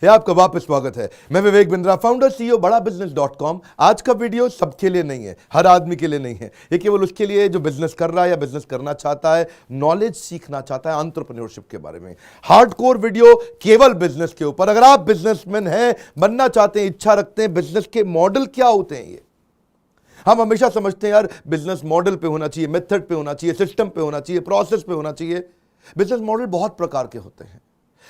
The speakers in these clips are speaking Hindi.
है आपका वापस स्वागत है। मैं विवेक बिंद्रा, फाउंडर सीईओ बड़ा बिजनेस.com। आज का वीडियो सबके लिए नहीं है, हर आदमी के लिए नहीं है। ये केवल उसके लिए जो बिजनेस कर रहा है या बिजनेस करना चाहता है, नॉलेज सीखना चाहता है एंटरप्रेन्योरशिप के बारे में। हार्डकोर वीडियो केवल बिजनेस के ऊपर। अगर आप बिजनेसमैन हैं, बनना चाहते हैं, इच्छा रखते हैं, बिजनेस के मॉडल क्या होते हैं ये हम हमेशा समझते हैं यार बिजनेस मॉडल पे होना चाहिए, मेथड पे होना चाहिए, सिस्टम पे होना चाहिए, प्रोसेस पे होना चाहिए। बिजनेस मॉडल बहुत प्रकार के होते हैं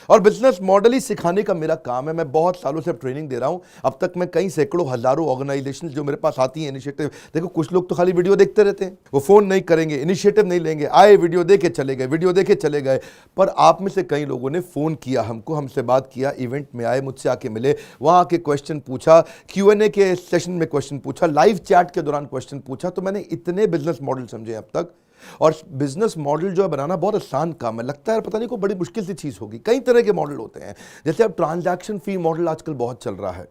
और बिजनेस मॉडल ही सिखाने का मेरा काम है। मैं बहुत सालों से ट्रेनिंग दे रहा हूं। अब तक मैं कई सैकड़ों हजारों ऑर्गेनाइजेशन जो मेरे पास आती हैं, इनिशिएटिव। देखो कुछ लोग तो खाली वीडियो देखते रहते हैं, वो फोन नहीं करेंगे, इनिशिएटिव नहीं लेंगे, आए वीडियो देखे चले गए, वीडियो देखे चले गए। पर आप में से कई लोगों ने फोन किया हमको, हमसे बात किया, इवेंट में आए, मुझसे आके मिले, वहां आके क्वेश्चन पूछा, Q&A के सेशन में क्वेश्चन पूछा, लाइव चैट के दौरान क्वेश्चन पूछा। तो मैंने इतने बिजनेस मॉडल समझे अब तक। और बिजनेस मॉडल जो है बनाना बहुत आसान काम है। लगता है पता नहीं कोई बड़ी मुश्किल सी चीज होगी। कई तरह के मॉडल होते हैं। जैसे अब ट्रांजैक्शन फी मॉडल आजकल बहुत चल रहा है।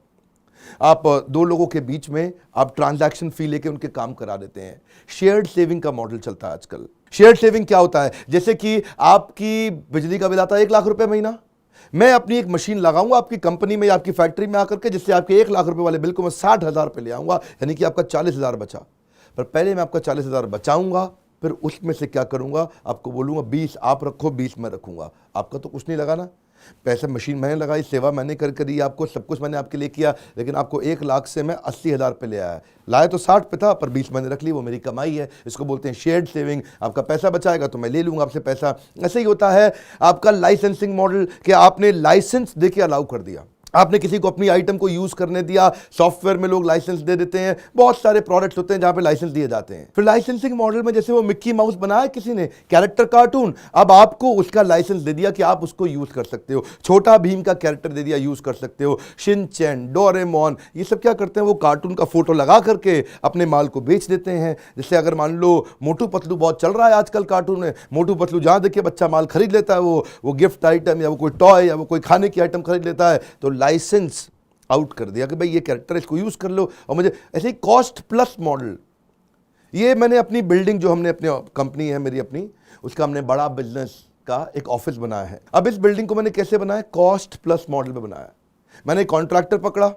आप दो लोगों के बीच में आप ट्रांजैक्शन फी लेके उनके काम करा देते हैं। शेयर्ड सेविंग का मॉडल चलता है आजकल। शेयर्ड सेविंग क्या होता है? जैसे कि आपकी बिजली का बिल आता है 1 लाख रुपए महीना, मैं अपनी एक मशीन लगाऊंगा आपकी कंपनी में या आपकी फैक्ट्री में आकर के, जिससे आपके 1 लाख रुपए वाले बिल को मैं 60,000 रुपए ले आऊंगा, यानी कि आपका 40,000 बचा। पर पहले मैं आपका 40,000 बचाऊंगा, फिर उसमें से क्या करूंगा, आपको बोलूंगा 20 आप रखो, 20 मैं रखूंगा। आपका तो कुछ नहीं लगा ना, पैसा मशीन मैंने लगाई, सेवा मैंने करके दी आपको, सब कुछ मैंने आपके लिए किया। लेकिन आपको 1 लाख से मैं 80,000 पे ले आया। लाया तो 60 पे था, पर 20 मैंने रख ली, वो मेरी कमाई है। इसको बोलते हैं शेयर्ड सेविंग। आपका पैसा बचाएगा तो मैं ले लूंगा आपसे पैसा। ऐसे ही होता है आपका लाइसेंसिंग मॉडल, कि आपने लाइसेंस देके अलाउ कर दिया, आपने किसी को अपनी आइटम को यूज करने दिया। सॉफ्टवेयर में लोग लाइसेंस दे देते हैं, बहुत सारे प्रोडक्ट्स होते हैं जहां पे लाइसेंस दिए जाते हैं। फिर लाइसेंसिंग मॉडल में जैसे वो मिक्की माउस बनाया किसी ने, कैरेक्टर कार्टून, अब आपको उसका लाइसेंस दे दिया कि आप उसको यूज कर सकते हो। छोटा भीम का कैरेक्टर दे दिया, यूज कर सकते हो। शिनचैन, डोरेमोन, ये सब क्या करते हैं, वो कार्टून का फोटो लगा करके अपने माल को बेच देते हैं। जैसे अगर मान लो मोटू पतलू बहुत चल रहा है आजकल कार्टून में, मोटू पतलू जहां देखिए बच्चा माल खरीद लेता है, वो गिफ्ट आइटम या वो कोई टॉय या वो कोई खाने की आइटम खरीद लेता है, तो लाइसेंस आउट कर दिया कि भाई ये कैरेक्टर इसको यूज कर लो। और मुझे ऐसे ही कॉस्ट प्लस मॉडल, ये मैंने अपनी बिल्डिंग जो हमने अपनी कंपनी है मेरी अपनी, उसका हमने बड़ा बिजनेस का एक ऑफिस बनाया है। अब इस बिल्डिंग को मैंने कैसे बनाया? कॉस्ट प्लस मॉडल में बनाया। मैंने एक कॉन्ट्रैक्टर पकड़ा,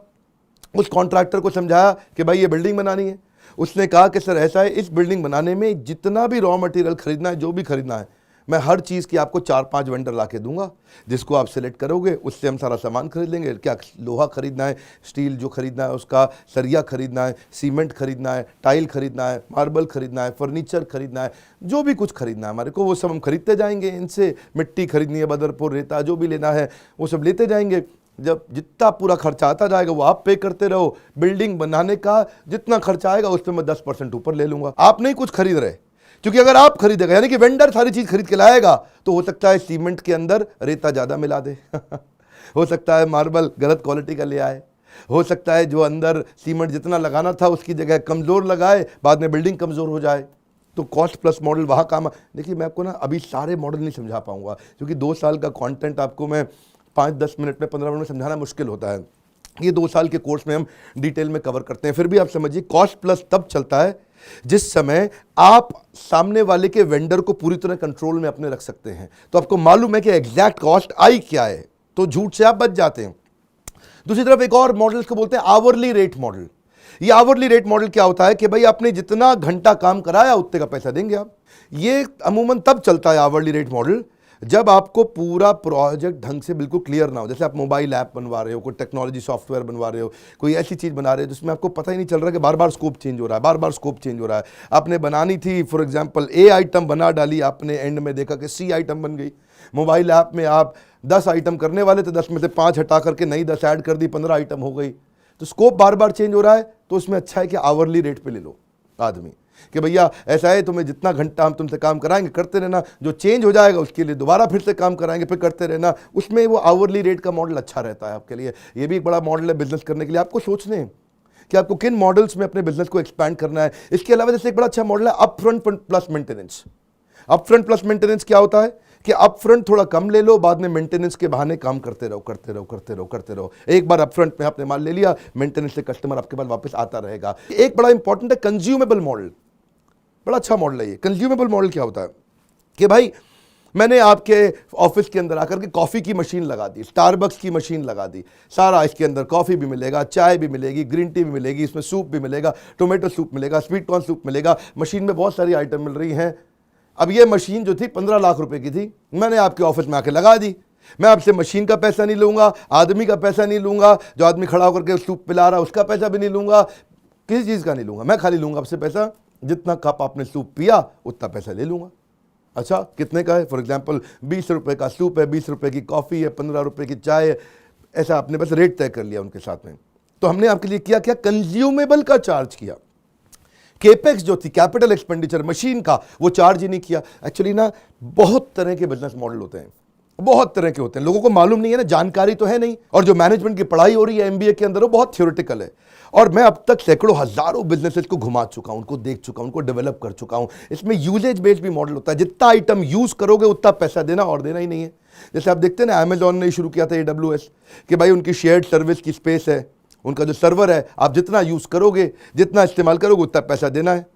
उस कॉन्ट्रैक्टर को समझाया कि भाई ये बिल्डिंग बनानी है। उसने कहा कि सर ऐसा है, इस बिल्डिंग बनाने में जितना भी रॉ मटेरियल खरीदना है, जो भी खरीदना है, मैं हर चीज़ की आपको 4-5 वेंडर ला के दूंगा, जिसको आप सिलेक्ट करोगे उससे हम सारा सामान खरीद लेंगे। क्या लोहा खरीदना है, स्टील जो खरीदना है उसका, सरिया खरीदना है, सीमेंट खरीदना है, टाइल खरीदना है, मार्बल खरीदना है, फर्नीचर खरीदना है, जो भी कुछ खरीदना है हमारे को वो सब हम खरीदते जाएंगे। इनसे मिट्टी खरीदनी है, बदरपुर, रेता, जो भी लेना है वो सब लेते जाएंगे। जब जितना पूरा खर्चा आता जाएगा वो आप पे करते रहो। बिल्डिंग बनाने का जितना खर्चा आएगा उस पर मैं 10% ऊपर ले लूंगा। आप नहीं कुछ खरीद रहे, क्योंकि अगर आप खरीदेगा यानी कि वेंडर सारी चीज खरीद के लाएगा, तो हो सकता है सीमेंट के अंदर रेता ज्यादा मिला दे हो सकता है मार्बल गलत क्वालिटी का ले आए, हो सकता है जो अंदर सीमेंट जितना लगाना था उसकी जगह कमजोर लगाए, बाद में बिल्डिंग कमजोर हो जाए। तो कॉस्ट प्लस मॉडल वहां काम। देखिए मैं आपको ना अभी सारे मॉडल नहीं समझा पाऊंगा, क्योंकि 2 साल का कॉन्टेंट आपको मैं 5-10 मिनट में, 15 मिनट में समझाना मुश्किल होता है। ये 2 साल के कोर्स में हम डिटेल में कवर करते हैं। फिर भी आप समझिए कॉस्ट प्लस तब चलता है जिस समय आप सामने वाले के वेंडर को पूरी तरह कंट्रोल में अपने रख सकते हैं। तो आपको मालूम है कि एग्जैक्ट कॉस्ट आई क्या है, तो झूठ से आप बच जाते हैं। दूसरी तरफ एक और मॉडल को बोलते हैं आवरली रेट मॉडल। ये आवरली रेट मॉडल क्या होता है कि भाई आपने जितना घंटा काम कराया उतने का पैसा देंगे आप। ये अमूमन तब चलता है आवरली रेट मॉडल जब आपको पूरा प्रोजेक्ट ढंग से बिल्कुल क्लियर ना हो। जैसे आप मोबाइल ऐप बनवा रहे हो, कोई टेक्नोलॉजी सॉफ्टवेयर बनवा रहे हो, कोई ऐसी चीज़ बना रहे हो जिसमें आपको पता ही नहीं चल रहा कि बार बार स्कोप चेंज हो रहा है, बार बार स्कोप चेंज हो रहा है। आपने बनानी थी फॉर एग्जांपल ए आइटम बना डाली, आपने एंड में देखा कि सी आइटम बन गई। मोबाइल ऐप में आप 10 आइटम करने वाले थे, 10 में से 5 हटा करके नई 10 ऐड कर दी, 15 आइटम हो गई। तो स्कोप बार बार चेंज हो रहा है, तो उसमें अच्छा है कि आवरली रेट पे ले लो आदमी, कि भैया ऐसा है तुम्हें जितना घंटा हम तुमसे काम कराएंगे करते रहना, जो चेंज हो जाएगा उसके लिए दोबारा फिर से काम कराएंगे, फिर करते रहना। उसमें वो आवरली रेट का मॉडल अच्छा रहता है आपके लिए। ये भी एक बड़ा मॉडल है बिजनेस करने के लिए। आपको सोचने हैं कि आपको किन मॉडल्स में अपने बिजनेस को एक्सपैंड करना है। इसके अलावा जैसे एक बड़ा अच्छा मॉडल है upfront plus maintenance. Upfront plus maintenance क्या होता है कि अपफ्रंट थोड़ा कम ले लो, बाद में मेंटेनेंस के बहाने काम करते रहो करते रहो करते रहो करते रहो। एक बार अपफ्रंट में आपने माल ले लिया, मेंटेनेंस से कस्टमर आपके पास वापस आता रहेगा। एक बड़ा इंपॉर्टेंट है कंज्यूमेबल मॉडल, बड़ा अच्छा मॉडल है ये। कंज्यूमेबल मॉडल क्या होता है कि भाई मैंने आपके ऑफिस के अंदर आकर के कॉफ़ी की मशीन लगा दी, स्टारबक्स की मशीन लगा दी, सारा इसके अंदर कॉफ़ी भी मिलेगा, चाय भी मिलेगी, ग्रीन टी भी मिलेगी, इसमें सूप भी मिलेगा, टोमेटो सूप मिलेगा, स्वीट कॉर्न सूप मिलेगा, मशीन में बहुत सारी आइटम मिल रही हैं। अब ये मशीन जो थी 15 लाख रुपए की थी, मैंने आपके ऑफिस में आके लगा दी। मैं आपसे मशीन का पैसा नहीं लूंगा, आदमी का पैसा नहीं लूंगा, जो आदमी खड़ा होकर के सूप पिला रहा उसका पैसा भी नहीं लूंगा, किसी चीज़ का नहीं लूंगा। मैं खाली लूंगा आपसे पैसा, जितना कप आपने सूप पिया उतना पैसा ले लूंगा। अच्छा, कितने का है? फॉर एग्जाम्पल 20 रुपए का सूप है, 20 रुपए की कॉफ़ी है, 15 रुपए की चाय है, ऐसा आपने बस रेट तय कर लिया उनके साथ में। तो हमने आपके लिए किया क्या? कंज्यूमेबल का चार्ज किया। केपेक्स जो थी, कैपिटल एक्सपेंडिचर मशीन का, वो चार्ज ही नहीं किया। एक्चुअली ना बहुत तरह के बिजनेस मॉडल होते हैं, बहुत तरह के होते हैं, लोगों को मालूम नहीं है ना, जानकारी तो है नहीं। और जो मैनेजमेंट की पढ़ाई हो रही है एमबीए के अंदर, वो बहुत थ्योरेटिकल है। और मैं अब तक सैकड़ों हजारों बिजनेसेस को घुमा चुका हूं, उनको देख चुका हूं, उनको डेवलप कर चुका हूं। इसमें यूजेज बेस्ड भी मॉडल होता है, जितना आइटम यूज करोगे उतना पैसा देना, और देना ही नहीं है। जैसे आप देखते हैं ना, अमेजॉन ने शुरू किया था AWS, कि भाई उनकी शेयर्ड सर्विस की स्पेस है, उनका जो सर्वर है, आप जितना यूज करोगे, जितना इस्तेमाल करोगे उतना पैसा देना है।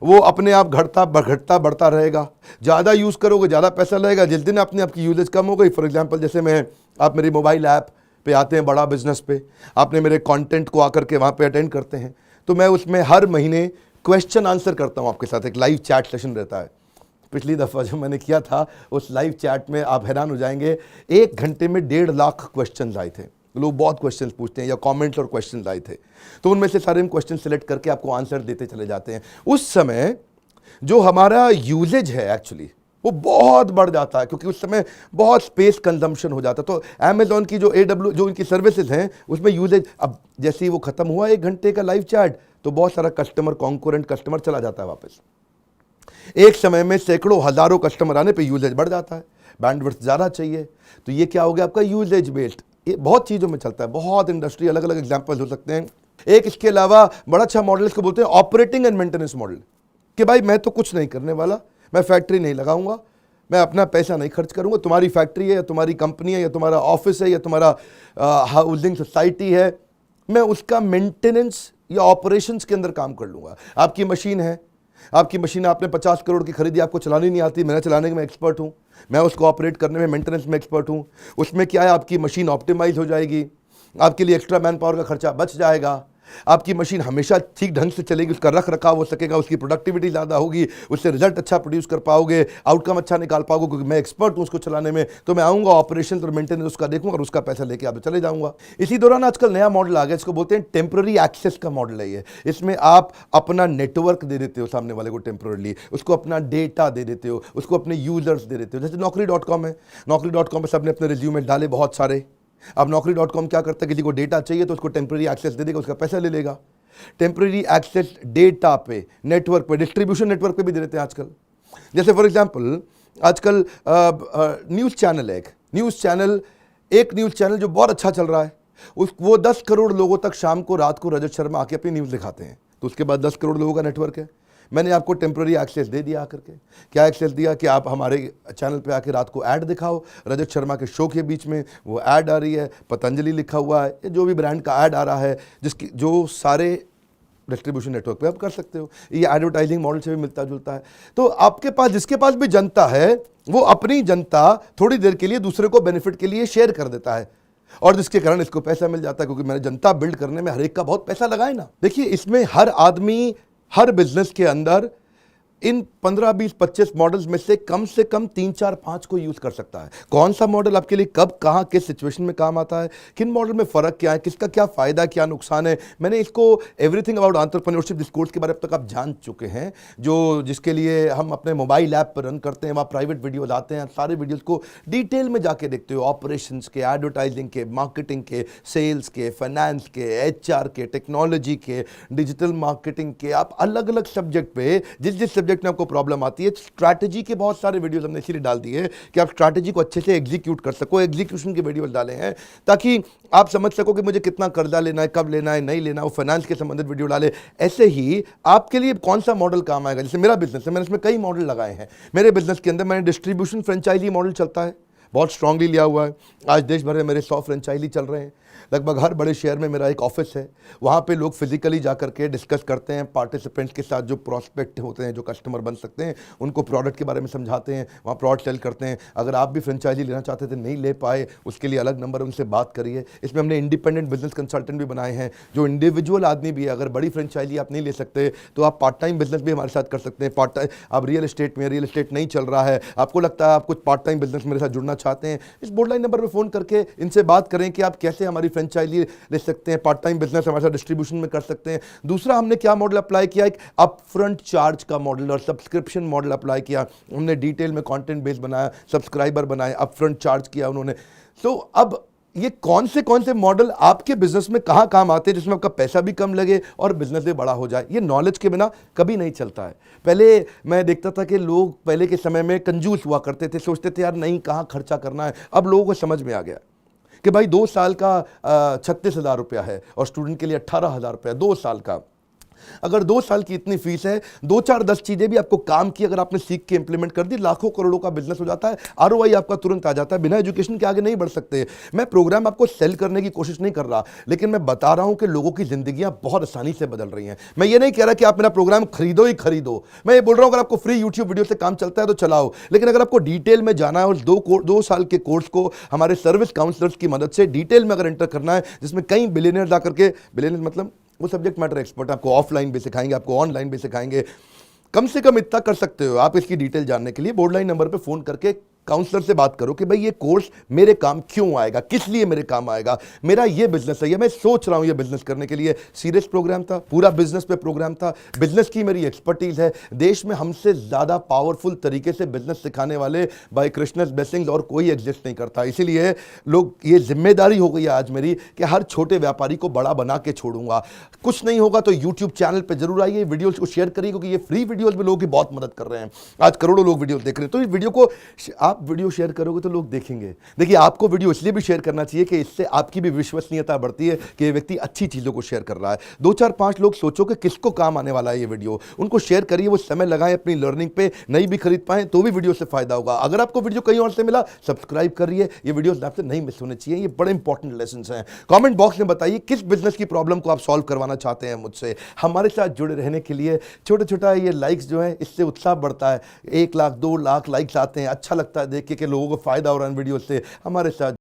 वो अपने आप घटता बढ़ता रहेगा, ज़्यादा यूज़ करोगे ज़्यादा पैसा लगेगा। जिस दिन अपने आपकी यूजेज कम हो गई, फॉर एग्जांपल जैसे आप मेरी मोबाइल ऐप पे आते हैं, बड़ा बिजनेस पे, आपने मेरे कंटेंट को आकर के वहाँ पे अटेंड करते हैं, तो मैं उसमें हर महीने क्वेश्चन आंसर करता हूँ आपके साथ, एक लाइव चैट सेशन रहता है। पिछली दफ़ा जो मैंने किया था, उस लाइव चैट में आप हैरान हो जाएंगे, 1 घंटे में 1.5 लाख क्वेश्चन आए थे। लोग बहुत क्वेश्चंस पूछते हैं, या कमेंट्स और क्वेश्चंस आए थे, तो उनमें से सारे हम क्वेश्चन सेलेक्ट करके आपको आंसर देते चले जाते हैं। उस समय जो हमारा यूजेज है एक्चुअली वो बहुत बढ़ जाता है, क्योंकि उस समय बहुत स्पेस कंजम्पशन हो जाता है। तो अमेजॉन की जो जो इनकी सर्विसेज हैं, उसमें यूजेज, अब जैसे ही वो खत्म हुआ 1 घंटे का लाइव चैट, तो बहुत सारा कस्टमर, कॉन्कुरेंट कस्टमर चला जाता है वापस। एक समय में सैकड़ों हजारों कस्टमर आने पे यूजेज बढ़ जाता है, बैंडविड्थ ज़्यादा चाहिए। तो ये क्या हो गया आपका? Uses based. ये बहुत चीज़ों में चलता है, बहुत इंडस्ट्री, अलग अलग एग्जाम्पल्स हो सकते हैं। एक इसके अलावा बड़ा अच्छा मॉडल इसको बोलते हैं ऑपरेटिंग एंड मेंटेनेंस मॉडल, कि भाई मैं तो कुछ नहीं करने वाला, मैं फैक्ट्री नहीं लगाऊंगा, मैं अपना पैसा नहीं खर्च करूंगा, तुम्हारी फैक्ट्री है या तुम्हारी कंपनी है या तुम्हारा ऑफिस है या तुम्हारा हाउसिंग सोसाइटी है, मैं उसका मेंटेनेंस या ऑपरेशंस के अंदर काम कर लूंगा। आपकी मशीन है, आपकी मशीन आपने 50 करोड़ की खरीदी, आपको चलानी नहीं आती, मैंने चलाने में एक्सपर्ट हूँ, मैं उसको ऑपरेट करने में, मेंटेनेंस में एक्सपर्ट हूँ। उसमें क्या है, आपकी मशीन ऑप्टिमाइज हो जाएगी, आपके लिए एक्स्ट्रा मैन पावर का खर्चा बच जाएगा, आपकी मशीन हमेशा ठीक ढंग से चलेगी, उसका रख रखाव हो सकेगा, उसकी प्रोडक्टिविटी ज़्यादा होगी, उससे रिजल्ट अच्छा प्रोड्यूस कर पाओगे, आउटकम अच्छा निकाल पाओगे, क्योंकि मैं एक्सपर्ट हूँ उसको चलाने में। तो मैं आऊँगा, ऑपरेशन और मेंटेनेंस उसका देखूँगा और उसका पैसा लेके आप चले जाऊँगा। इसी दौरान आजकल नया मॉडल आ गया, इसको बोलते हैं टेम्पररी एक्सेस का मॉडल है ये। इसमें आप अपना नेटवर्क दे देते हो सामने वाले को टेम्पररी, उसको अपना डेटा दे देते हो, उसको अपने यूजर्स दे देते हो। जैसे Naukri.com है, Naukri.com पर सबने अपने रिज्यूमे डाले बहुत सारे। अब Naukri.com क्या करता है, किसी को डेटा चाहिए तो उसको टेम्पररी एक्सेस दे देगा, उसका पैसा ले लेगा। टेम्पररी एक्सेस डेटा पे, नेटवर्क पे, डिस्ट्रीब्यूशन नेटवर्क पे भी दे देते हैं आजकल। जैसे फॉर एग्जांपल आजकल न्यूज़ चैनल है, एक न्यूज़ चैनल जो बहुत अच्छा चल रहा है, वो 10 करोड़ लोगों तक शाम को, रात को रजत शर्मा आके अपनी न्यूज़ दिखाते हैं, तो उसके बाद 10 करोड़ लोगों का नेटवर्क है। मैंने आपको टेम्पररी एक्सेस दे दिया आकर के। क्या एक्सेस दिया कि आप हमारे चैनल पे आके रात को ऐड दिखाओ, रजत शर्मा के शो के बीच में वो ऐड आ रही है, पतंजलि लिखा हुआ है, या जो भी ब्रांड का ऐड आ रहा है, जिसकी जो सारे डिस्ट्रीब्यूशन नेटवर्क पे आप कर सकते हो। ये एडवर्टाइजिंग मॉडल से भी मिलता जुलता है। तो आपके पास, जिसके पास भी जनता है, वो अपनी जनता थोड़ी देर के लिए दूसरे को बेनिफिट के लिए शेयर कर देता है, और जिसके कारण इसको पैसा मिल जाता है, क्योंकि मैंने जनता बिल्ड करने में हर एक का बहुत पैसा लगाए ना। देखिए, इसमें हर आदमी, हर बिजनेस के अंदर इन 15, 20, 25 मॉडल्स में से कम 3, 4, 5 को यूज कर सकता है। कौन सा मॉडल आपके लिए कब, कहां, किस सिचुएशन में काम आता है, किन मॉडल में फर्क क्या है, किसका क्या फायदा, क्या नुकसान है। मैंने इसको everything about entrepreneurship this course के बारे में अब तक आप जान चुके हैं, जिसके लिए हम अपने मोबाइल ऐप पर रन करते हैं। वहाँ प्राइवेट वीडियोज आते हैं, सारे वीडियोज को डिटेल में जाके देखते हो, ऑपरेशंस के, एडवर्टाइजिंग के, मार्केटिंग के, सेल्स के, फाइनेंस के, HR के, टेक्नोलॉजी के, डिजिटल मार्केटिंग के। आप अलग अलग सब्जेक्ट पे, जिस सब्जेक्ट में आपको प्रॉब्लम आती है, स्ट्रैटेजी के बहुत सारे वीडियोस हमने इसीलिए डाल दिए कि आप स्ट्रैटेजी को अच्छे से एग्जीक्यूट कर सको। एग्जीक्यूशन के वीडियोस डाले हैं ताकि आप समझ सको कि मुझे कितना कर्जा लेना है, कब लेना है, नहीं लेना, वो फाइनेंस के संबंधित वीडियो डाले। ऐसे ही आपके लिए कौन सा मॉडल काम आएगा। जैसे मेरा बिजनेस है, मैंने इसमें कई मॉडल लगाए हैं। मेरे बिजनेस के अंदर मैंने डिस्ट्रीब्यूशन फ्रेंचाइजी मॉडल चलता है, बहुत स्ट्रांगली लिया हुआ है। आज देश भर में मेरे 100 फ्रेंचाइजी चल रहे हैं। लगभग हर बड़े शहर में मेरा एक ऑफिस है। वहाँ पे लोग फिजिकली जा करके डिस्कस करते हैं पार्टिसिपेंट्स के साथ, जो प्रॉस्पेक्ट होते हैं, जो कस्टमर बन सकते हैं, उनको प्रोडक्ट के बारे में समझाते हैं, वहाँ प्रोडक्ट सेल करते हैं। अगर आप भी फ्रेंचाइजी लेना चाहते थे, नहीं ले पाए, उसके लिए अलग नंबर, उनसे बात करिए। इसमें हमने इंडिपेंडेंट बिजनेस कंसल्टेंट भी बनाए हैं, जो इंडिविजुअल आदमी भी है। अगर बड़ी फ्रेंचाइजी आप नहीं ले सकते तो आप पार्ट टाइम बिजनेस भी हमारे साथ कर सकते हैं। पार्ट टाइम आप रियल एस्टेट में, रियल एस्टेट नहीं चल रहा है, आपको लगता है आप कुछ पार्ट टाइम बिजनेस मेरे साथ जुड़ना चाहते हैं, इस बोर्ड नंबर पर फ़ोन करके इनसे बात करें कि आप कैसे हमारी फ्रेंचाइजी ले सकते हैं, पार्ट टाइम बिजनेस हमारे साथ डिस्ट्रीब्यूशन में कर सकते हैं। दूसरा, हमने क्या मॉडल अप्लाई किया, एक अपफ्रंट चार्ज का मॉडल और सब्सक्रिप्शन मॉडल अप्लाई किया। हमने डिटेल में कंटेंट बेस बनाया, सब्सक्राइबर बनाए, अपफ्रंट चार्ज किया उन्होंने। तो अब ये कौन से मॉडल आपके बिजनेस में कहाँ काम आते हैं, जिसमें आपका पैसा भी कम लगे और बिजनेस भी बड़ा हो जाए। ये नॉलेज के बिना कभी नहीं चलता है। पहले मैं देखता था कि लोग पहले के समय में कंजूस हुआ करते थे, सोचते थे यार नहीं, कहाँ खर्चा करना है। अब लोगों को समझ में आ गया कि भाई 2 साल का 36,000 रुपया है और स्टूडेंट के लिए 18,000 रुपया, 2 साल का। अगर 2 साल की इतनी फीस है, 2 4 10 चीजें भी आपको काम की अगर आपने सीख के इंप्लीमेंट कर दी, लाखों करोड़ों का बिजनेस हो जाता है। आरओआई आपका तुरंत आ जाता है। बिना एजुकेशन के आगे नहीं बढ़ सकते। मैं प्रोग्राम आपको सेल करने की कोशिश नहीं कर रहा, लेकिन मैं बता रहा हूं कि लोगों की जिंदगियां बहुत आसानी से बदल रही हैं। मैं ये नहीं कह रहा कि आप मेरा प्रोग्राम खरीदो ही खरीदो। मैं ये बोल रहा हूं अगर आपको फ्री यूट्यूब वीडियो से काम चलता है तो चलाओ, लेकिन अगर आपको डिटेल में जाना है और 2 साल के कोर्स को हमारे सर्विस काउंसलर्स की मदद से डिटेल में अगर एंटर करना है, जिसमें कई बिलियनर्स आकर के, बिलियनर्स मतलब वो सब्जेक्ट मैटर एक्सपर्ट, आपको ऑफलाइन भी सिखाएंगे, आपको ऑनलाइन भी सिखाएंगे। कम से कम इतना कर सकते हो आप। इसकी डिटेल जानने के लिए बोर्ड लाइन नंबर पे फोन करके काउंसलर से बात करो कि भाई ये कोर्स मेरे काम क्यों आएगा, किस लिए मेरे काम आएगा, मेरा ये बिजनेस है, ये मैं सोच रहा हूं ये बिजनेस करने के लिए। सीरियस प्रोग्राम था, पूरा बिजनेस पे प्रोग्राम था। बिजनेस की मेरी एक्सपर्टीज है। देश में हमसे ज्यादा पावरफुल तरीके से बिजनेस सिखाने वाले बाय कृष्णस ब्लेसिंग्स और कोई एग्जिस्ट नहीं करता। इसीलिए लोग, ये जिम्मेदारी हो गई है आज मेरी कि हर छोटे व्यापारी को बड़ा बना के छोड़ूंगा। कुछ नहीं होगा तो यूट्यूब चैनल पर जरूर आइए, वीडियोज को शेयर करिए, क्योंकि ये फ्री वीडियोज में लोगों की बहुत मदद कर रहे हैं। आज करोड़ों लोग वीडियो देख रहे हैं, तो इस वीडियो को आप वीडियो शेयर करोगे तो लोग देखेंगे। देखिए, आपको वीडियो इसलिए भी शेयर करना चाहिए कि इससे आपकी भी विश्वसनीयता बढ़ती है कि ये व्यक्ति अच्छी चीजों को शेयर कर रहा है। 2 4 5 लोग सोचो कि किसको काम आने वाला है ये वीडियो, उनको शेयर करिए, वो समय लगाएं अपनी लर्निंग पे, नहीं भी खरीद पाए तो भी वीडियो से फायदा होगा। अगर आपको वीडियो कहीं और से मिला, सब्सक्राइब करिए। ये वीडियोस आपसे नहीं मिस होने चाहिए, ये बड़े इंपॉर्टेंट लेसन हैं। कमेंट बॉक्स में बताइए किस बिजनेस की प्रॉब्लम को आप सॉल्व करवाना चाहते हैं मुझसे। हमारे साथ जुड़े रहने के लिए छोटा छोटा ये लाइक्स जो है, इससे उत्साह बढ़ता है। 1 लाख 2 लाख लाइक्स आते हैं, अच्छा लगता है देख के कि लोगों को फायदा हो रहा है वीडियो से। हमारे साथ